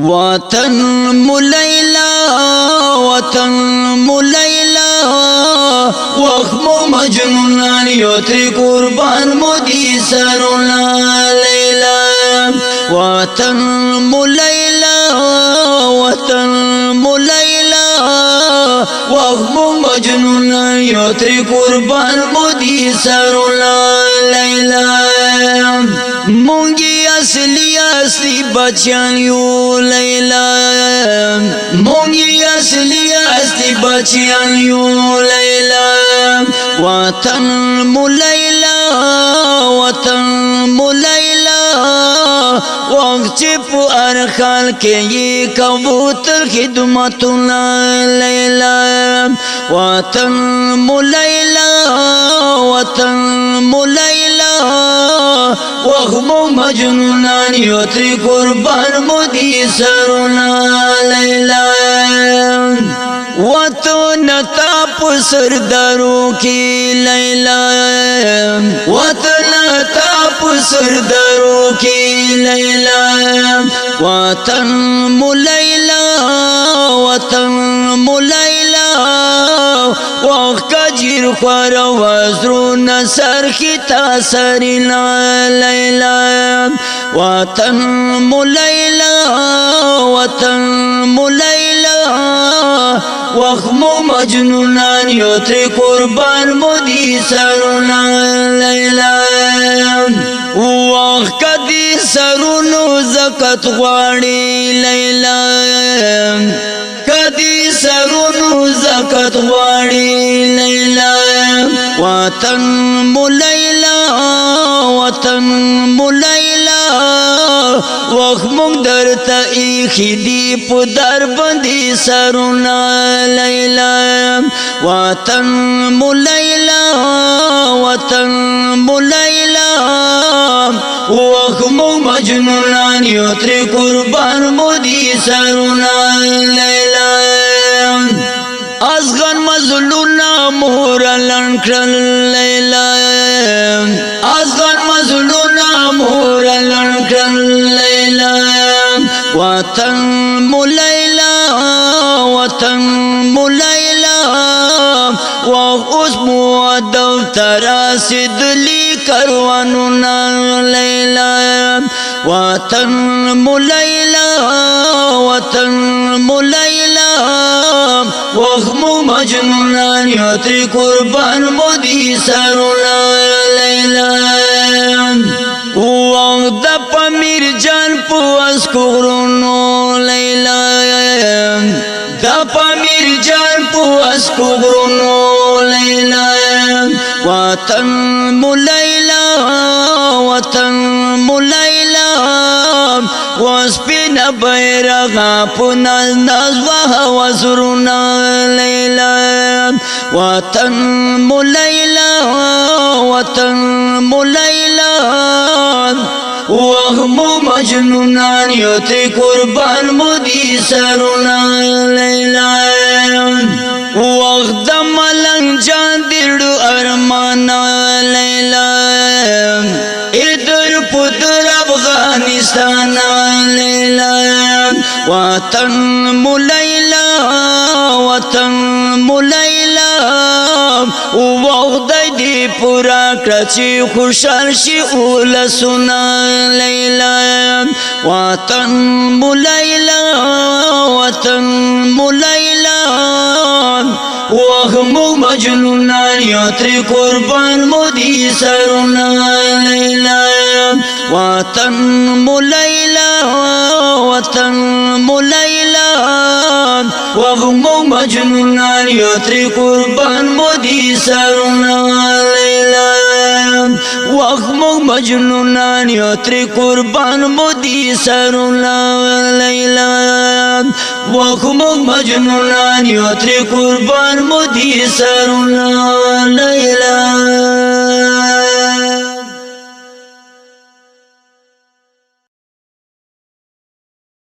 وطن ملیلا وطن ملیلا وخمو مجنونان یو تری قربان مودی سرونا لیلا وطن ملیلا وطن ملیلا وخمو مجنونان یو تری قربان مودی سرونا لیلا مونگی اصلی بچیان یو لیلا مونگی اصلی بچیان یو لیلا وطن ملیلا وطن ملیلا وقت پو ارخال کے یہ کبوتر خدمتنا لیلا وطن ملیلا وطن ملیلا وخمو مجنونان یو تری قربان مودی سرونا لیلا وطو نتا پسر درو کی لیلا وطو نتا پسر درو کی لیلا وطن ملیلا وطن ملیلا وقت جیر خوار وزرو نصر کی تاثرنا لیلا وطن ملیلا وطن ملیلا وخمو مجنونان یو تری قربان مودی سرونا لیلا وقت دی سرونو زکت غواړي لیلا کدی سرونو زکت غواړي لیلا وطن ملیلا وطن ملیلا وخمون درتا ایخی دی پو در بندی سرونا لیلا وطن ملیلا وطن ملیلا وخمون مجنونان یو تری قربان مودی سرونا لیلا ازغن مظلونا مورا لنکرل لیلا ازغن مظلونا مورا لنکرل لیلا وطن ملیلا وطن ملیلا واسمو ادو تراسد لی کروانونا لیلا وطن ملیلا وطن ملیلا وخمو مجنونان یو تری قربان مودی سرونا لیلا وقت پمیر جان پو اسکو غرونو لیلا دا پمیر جان پو اسکو غرونو لیلا وطن ملیلا وطن ملیلا وسپین بیرغا پو ناز وحوا سرونا لیلا وطن ملیلا وطن ملیلا وخمو مجنونان یو تری قربان مودی سرونا لیلا وقت ملنگ جان دیڑو ارمانا لیلا ادھر پدر افغانستان لیلا وطن ملیلا وطن ملیلا وقت دی پورا کرچی خوشحال شی اولا سنا لیلا وطن ملیلا وطن ملیلا وخمو مجنونان یو تری قربان مودی سرونا لیلا وطن ملیلا وطن ملیلا وخمو مجنونان یو تری قربان مودی سرونا لیلا وخمو مجنونان یو تری قربان مودی سرونا لیلا وخمو مجنونان یو تری قربان مودی سرونا لیلا